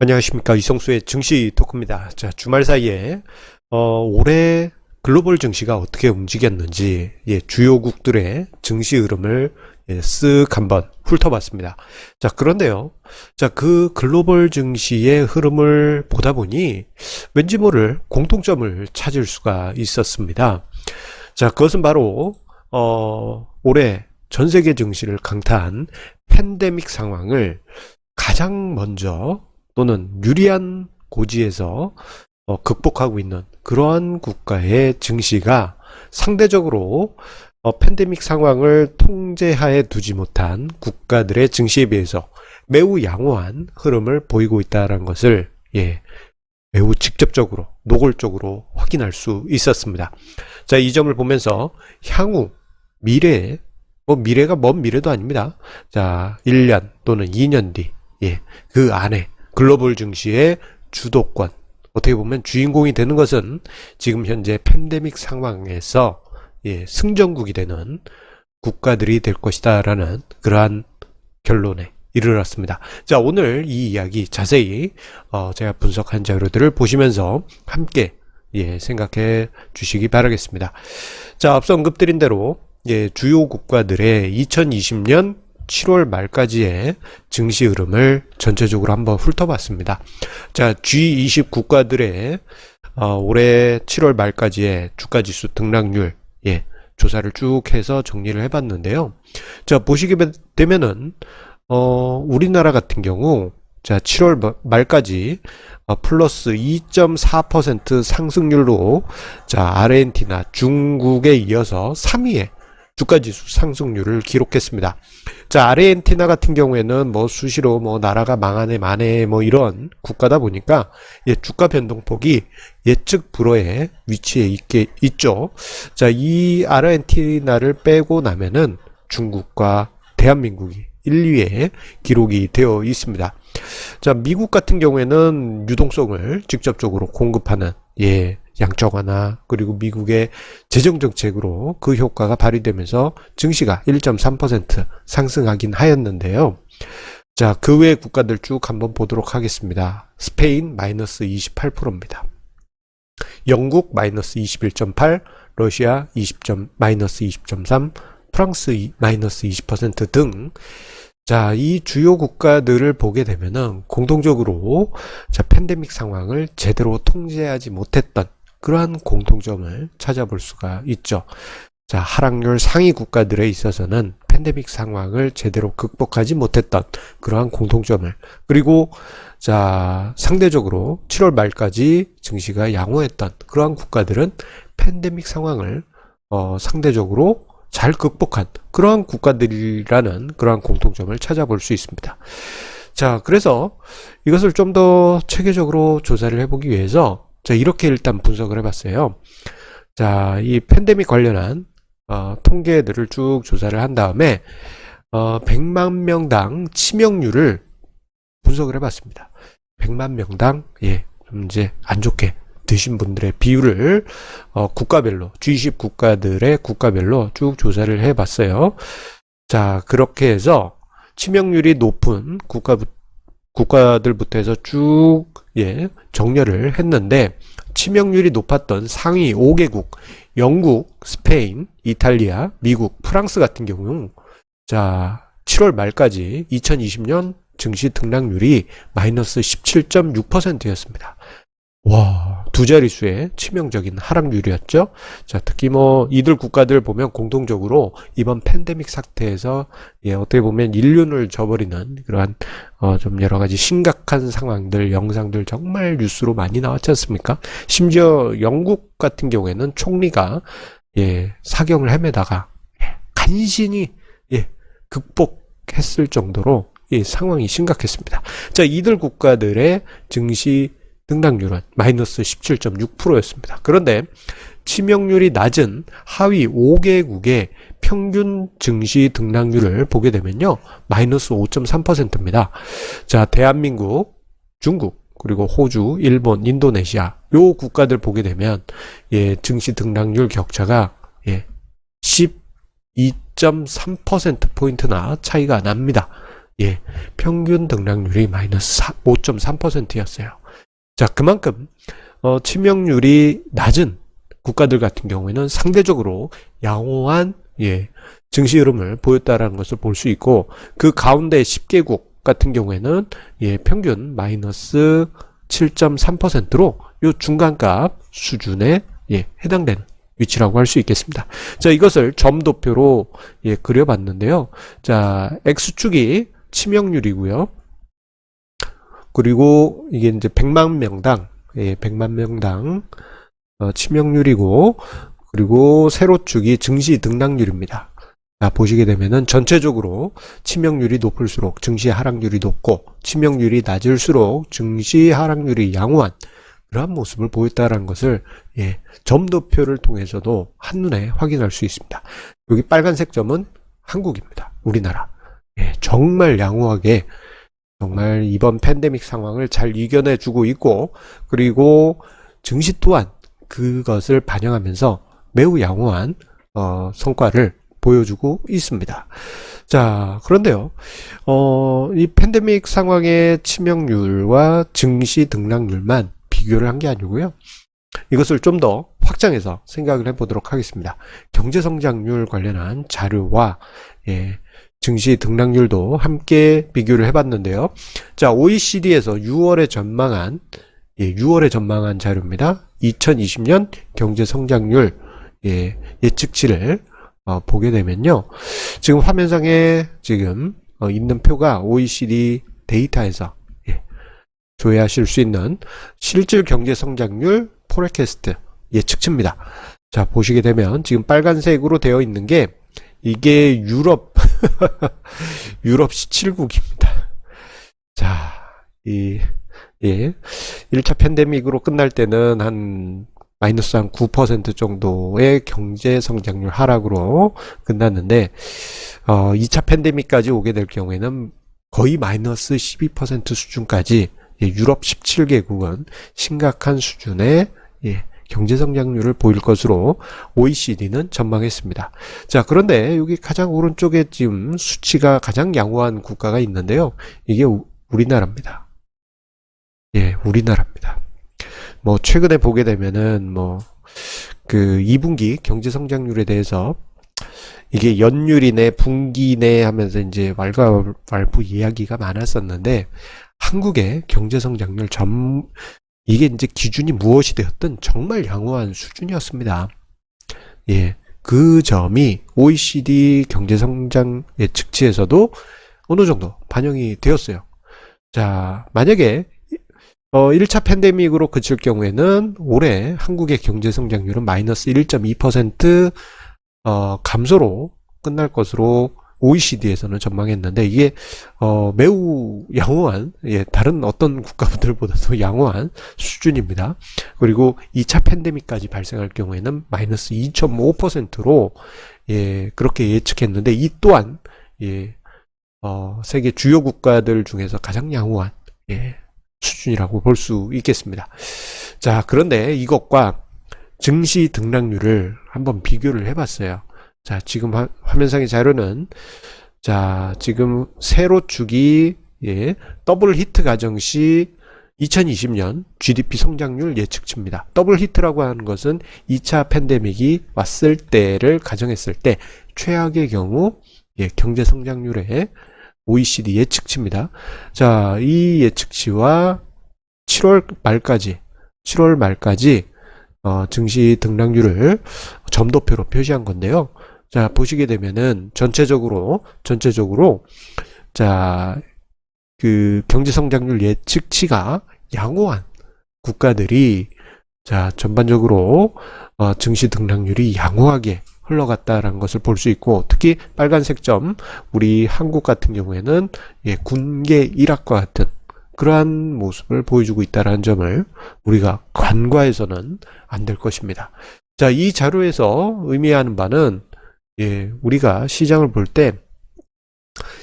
안녕하십니까, 이성수의 증시 토크입니다. 자, 주말 사이에 올해 글로벌 증시가 어떻게 움직였는지 주요국들의 증시 흐름을 쓱 한번 훑어봤습니다. 자, 그런데요, 자, 그 글로벌 증시의 흐름을 보다 보니 왠지 모를 공통점을 찾을 수가 있었습니다. 자, 그것은 바로 올해 전 세계 증시를 강타한 팬데믹 상황을 가장 먼저 또는 유리한 고지에서 극복하고 있는 그러한 국가의 증시가 상대적으로 팬데믹 상황을 통제하에 두지 못한 국가들의 증시에 비해서 매우 양호한 흐름을 보이고 있다는 것을 매우 직접적으로 노골적으로 확인할 수 있었습니다. 자, 이 점을 보면서 향후 미래에 미래가 먼 미래도 아닙니다. 자, 1년 또는 2년 뒤 그 안에 글로벌 증시의 주도권, 어떻게 보면 주인공이 되는 것은 지금 현재 팬데믹 상황에서 승전국이 되는 국가들이 될 것이다 라는 그러한 결론에 이르렀습니다. 자, 오늘 이 이야기 자세히 제가 분석한 자료들을 보시면서 함께 생각해 주시기 바라겠습니다. 자, 앞서 언급드린 대로 주요 국가들의 2020년 7월 말까지의 증시 흐름을 전체적으로 한번 훑어봤습니다. 자, G20 국가들의 올해 7월 말까지의 주가지수 등락률 조사를 쭉 해서 정리를 해봤는데요. 자, 보시게 되면은 우리나라 같은 경우 자, 7월 말까지 플러스 2.4% 상승률로 자, 아르헨티나, 중국에 이어서 3위에 주가지수 상승률을 기록했습니다. 자, 아르헨티나 같은 경우에는 수시로 나라가 망하네 마네 이런 국가다 보니까 주가 변동폭이 예측 불허의 위치에 있죠. 자, 이 아르헨티나를 빼고 나면은 중국과 대한민국이 1, 2위에 기록이 되어 있습니다. 자, 미국 같은 경우에는 유동성을 직접적으로 공급하는 양적 완화 그리고 미국의 재정 정책으로 그 효과가 발휘되면서 증시가 1.3% 상승하긴 하였는데요. 자, 그 외의 국가들 쭉 한번 보도록 하겠습니다. 스페인 마이너스 28%입니다. 영국 마이너스 21.8, 러시아 마이너스 20.3, 프랑스 마이너스 20% 등 자, 이 주요 국가들을 보게 되면은 공통적으로 자, 팬데믹 상황을 제대로 통제하지 못했던 그러한 공통점을 찾아볼 수가 있죠. 자, 하락률 상위 국가들에 있어서는 팬데믹 상황을 제대로 극복하지 못했던 그러한 공통점을, 그리고 자, 상대적으로 7월 말까지 증시가 양호했던 그러한 국가들은 팬데믹 상황을 상대적으로 잘 극복한 그러한 국가들이라는 그러한 공통점을 찾아볼 수 있습니다. 자, 그래서 이것을 좀 더 체계적으로 조사를 해보기 위해서 자, 이렇게 일단 분석을 해봤어요. 자, 이 팬데믹 관련한 통계들을 쭉 조사를 한 다음에 100만 명당 치명률을 분석을 해봤습니다. 100만 명당 좀 이제 안 좋게 드신 분들의 비율을 국가별로 G20 국가들의 국가별로 쭉 조사를 해봤어요. 자, 그렇게 해서 치명률이 높은 국가들부터 해서 쭉 정렬을 했는데, 치명률이 높았던 상위 5개국 영국, 스페인, 이탈리아, 미국, 프랑스 같은 경우 자, 7월 말까지 2020년 증시 등락률이 마이너스 17.6%였습니다. 와, 두 자릿수의 치명적인 하락률이었죠. 자, 특히 이들 국가들 보면 공통적으로 이번 팬데믹 사태에서 어떻게 보면 인륜을 저버리는 그러한 좀 여러 가지 심각한 상황들, 영상들 정말 뉴스로 많이 나왔지 않습니까? 심지어 영국 같은 경우에는 총리가 사경을 헤매다가 간신히 극복했을 정도로 상황이 심각했습니다. 자, 이들 국가들의 증시 등락률은 마이너스 17.6%였습니다. 그런데 치명률이 낮은 하위 5개국의 평균 증시 등락률을 보게 되면요, 마이너스 5.3%입니다. 자, 대한민국, 중국, 그리고 호주, 일본, 인도네시아 요 국가들 보게 되면 증시 등락률 격차가 12.3%포인트나 차이가 납니다. 예, 평균 등락률이 마이너스 5.3%였어요. 자, 그만큼 치명률이 낮은 국가들 같은 경우에는 상대적으로 양호한 증시 흐름을 보였다라는 것을 볼 수 있고, 그 가운데 10개국 같은 경우에는 평균 마이너스 7.3%로 요 중간값 수준에 해당되는 위치라고 할 수 있겠습니다. 자, 이것을 점도표로 그려봤는데요. 자, X축이 치명률이고요. 그리고 이게 이제 100만 명당 100만 명당 치명률이고, 그리고 세로축이 증시 등락률입니다. 자, 보시게 되면은 전체적으로 치명률이 높을수록 증시 하락률이 높고, 치명률이 낮을수록 증시 하락률이 양호한 그러한 모습을 보였다는 것을 점도표를 통해서도 한눈에 확인할 수 있습니다. 여기 빨간색 점은 한국입니다. 우리나라. 정말 양호하게, 정말 이번 팬데믹 상황을 잘 이겨내주고 있고, 그리고 증시 또한 그것을 반영하면서 매우 양호한 성과를 보여주고 있습니다. 자, 그런데요, 이 팬데믹 상황의 치명률과 증시 등락률만 비교를 한 게 아니고요, 이것을 좀 더 확장해서 생각을 해보도록 하겠습니다. 경제성장률 관련한 자료와 증시 등락률도 함께 비교를 해봤는데요. 자, OECD에서 6월에 전망한 자료입니다. 2020년 경제성장률 예측치를 보게 되면요, 지금 화면상에 지금 있는 표가 OECD 데이터에서 조회하실 수 있는 실질 경제성장률 포레캐스트 예측치입니다. 자, 보시게 되면 지금 빨간색으로 되어 있는 게 이게 유럽 17국입니다. 자, 1차 팬데믹으로 끝날 때는 한 마이너스 한 9% 정도의 경제 성장률 하락으로 끝났는데, 2차 팬데믹까지 오게 될 경우에는 거의 마이너스 12% 수준까지 유럽 17개국은 심각한 수준의 경제 성장률을 보일 것으로 OECD는 전망했습니다. 자, 그런데 여기 가장 오른쪽에 지금 수치가 가장 양호한 국가가 있는데요. 이게 우리나라입니다. 우리나라입니다. 뭐 최근에 보게 되면은 그 2분기 경제 성장률에 대해서 이게 연율이네 분기네 하면서 이제 왈가왈부 이야기가 많았었는데, 한국의 경제 성장률 이게 이제 기준이 무엇이 되었든 정말 양호한 수준이었습니다. 그 점이 OECD 경제성장 예측치에서도 어느 정도 반영이 되었어요. 자, 만약에 1차 팬데믹으로 그칠 경우에는 올해 한국의 경제성장률은 마이너스 1.2% 감소로 끝날 것으로 OECD에서는 전망했는데, 이게 매우 양호한, 다른 어떤 국가들보다도 양호한 수준입니다. 그리고 2차 팬데믹까지 발생할 경우에는 마이너스 2.5%로 그렇게 예측했는데, 이 또한 세계 주요 국가들 중에서 가장 양호한 수준이라고 볼 수 있겠습니다. 자, 그런데 이것과 증시 등락률을 한번 비교를 해봤어요. 자, 지금 화면상의 자료는, 자, 지금 세로축이 더블 히트 가정 시 2020년 GDP 성장률 예측치입니다. 더블 히트라고 하는 것은 2차 팬데믹이 왔을 때를 가정했을 때 최악의 경우 경제 성장률의 OECD 예측치입니다. 자, 이 예측치와 7월 말까지 증시 등락률을 점도표로 표시한 건데요. 자, 보시게 되면은 전체적으로 자, 그 경제 성장률 예측치가 양호한 국가들이, 자, 전반적으로 증시 등락률이 양호하게 흘러갔다라는 것을 볼 수 있고, 특히 빨간색 점 우리 한국 같은 경우에는 군계 일학과 같은 그러한 모습을 보여주고 있다는 점을 우리가 간과해서는 안 될 것입니다. 자, 이 자료에서 의미하는 바는 우리가 시장을 볼 때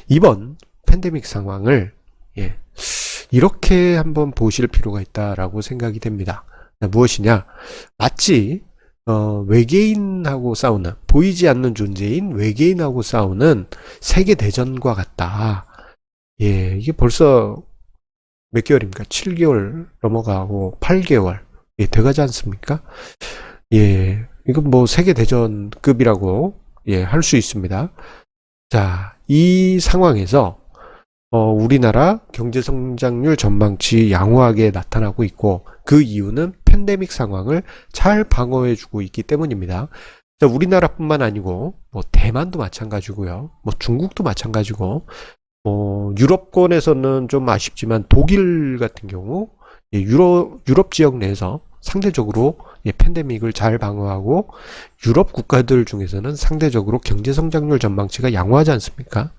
이번 팬데믹 상황을 이렇게 한번 보실 필요가 있다라고 생각이 됩니다. 무엇이냐? 마치 외계인하고 싸우는, 보이지 않는 존재인 외계인하고 싸우는 세계 대전과 같다. 예, 이게 벌써 몇 개월입니까? 7개월 넘어가고 8개월. 예, 돼가지 않습니까? 예, 이건 뭐 세계대전급이라고 예, 할 수 있습니다. 자, 이 상황에서 우리나라 경제성장률 전망치 양호하게 나타나고 있고 그 이유는 팬데믹 상황을 잘 방어해주고 있기 때문입니다. 자, 우리나라뿐만 아니고 뭐 대만도 마찬가지고요. 뭐 중국도 마찬가지고 유럽권에서는 좀 아쉽지만 독일 같은 경우 예, 유럽 지역 내에서 상대적으로 예, 팬데믹을 잘 방어하고 유럽 국가들 중에서는 상대적으로 경제 성장률 전망치가 양호하지 않습니까?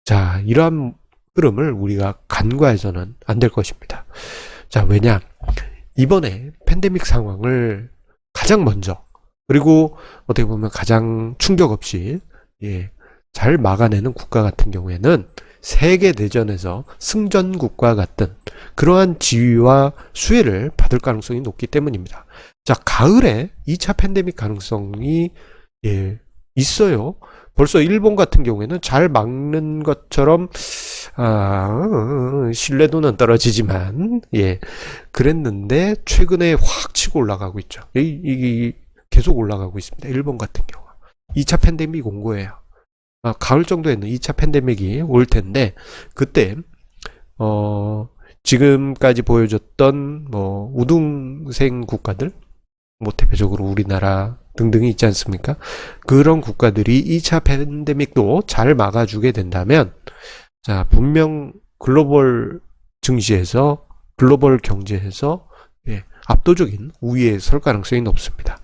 자, 이러한 흐름을 우리가 간과해서는 안 될 것입니다. 자, 왜냐? 이번에 팬데믹 상황을 가장 먼저 그리고 어떻게 보면 가장 충격 없이 예, 잘 막아내는 국가 같은 경우에는 세계대전에서 승전국과 같은 그러한 지위와 수혜를 받을 가능성이 높기 때문입니다. 자, 가을에 2차 팬데믹 가능성이 예, 있어요. 벌써 일본 같은 경우에는 잘 막는 것처럼 신뢰도는 떨어지지만 예, 그랬는데 최근에 확 치고 올라가고 있죠. 이 계속 올라가고 있습니다. 일본 같은 경우 2차 팬데믹 온 거예요. 가을 정도에는 2차 팬데믹이 올 텐데 그때 지금까지 보여줬던 뭐 우등생 국가들 뭐 대표적으로 우리나라 등등이 있지 않습니까? 그런 국가들이 2차 팬데믹도 잘 막아주게 된다면 자, 분명 글로벌 증시에서 글로벌 경제에서 예, 압도적인 우위에 설 가능성이 높습니다.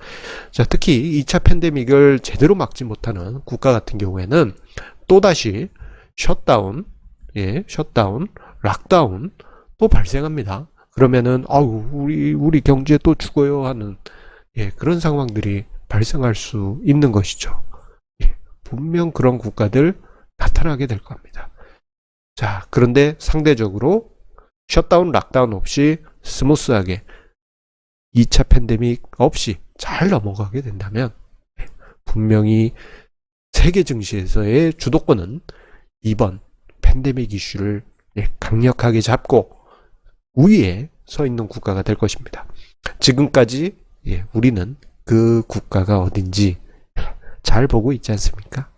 자, 특히 2차 팬데믹을 제대로 막지 못하는 국가 같은 경우에는 또다시 셧다운, 예, 셧다운, 락다운 또 발생합니다. 그러면은 우리 경제 또 죽어요 하는 예, 그런 상황들이 발생할 수 있는 것이죠. 예, 분명 그런 국가들 나타나게 될 겁니다. 자, 그런데 상대적으로 셧다운, 락다운 없이 스무스하게 2차 팬데믹 없이 잘 넘어가게 된다면 분명히 세계 증시에서의 주도권은 이번 팬데믹 이슈를 강력하게 잡고 우위에 서 있는 국가가 될 것입니다. 지금까지 우리는 그 국가가 어딘지 잘 보고 있지 않습니까?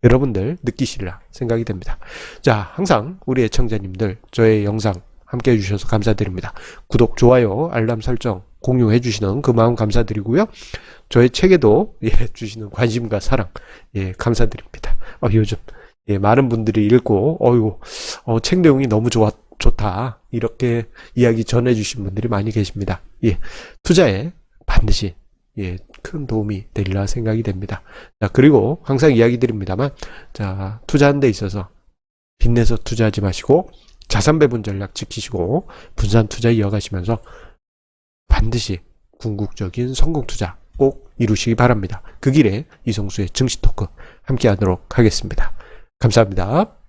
여러분들 느끼시리라 생각이 됩니다. 자, 항상 우리 애청자님들 저의 영상 함께 해주셔서 감사드립니다. 구독, 좋아요, 알람 설정, 공유해 주시는 그 마음 감사드리고요. 저의 책에도 주시는 관심과 사랑 감사드립니다. 요즘 많은 분들이 읽고 책 내용이 너무 좋다 이렇게 이야기 전해주신 분들이 많이 계십니다. 투자에 반드시 큰 도움이 되리라 생각이 됩니다. 자, 그리고 항상 이야기 드립니다만 자, 투자하는 데 있어서 빚내서 투자하지 마시고 자산 배분 전략 지키시고 분산 투자 이어가시면서 반드시 궁극적인 성공 투자 꼭 이루시기 바랍니다. 그 길에 이성수의 증시 토크 함께 하도록 하겠습니다. 감사합니다.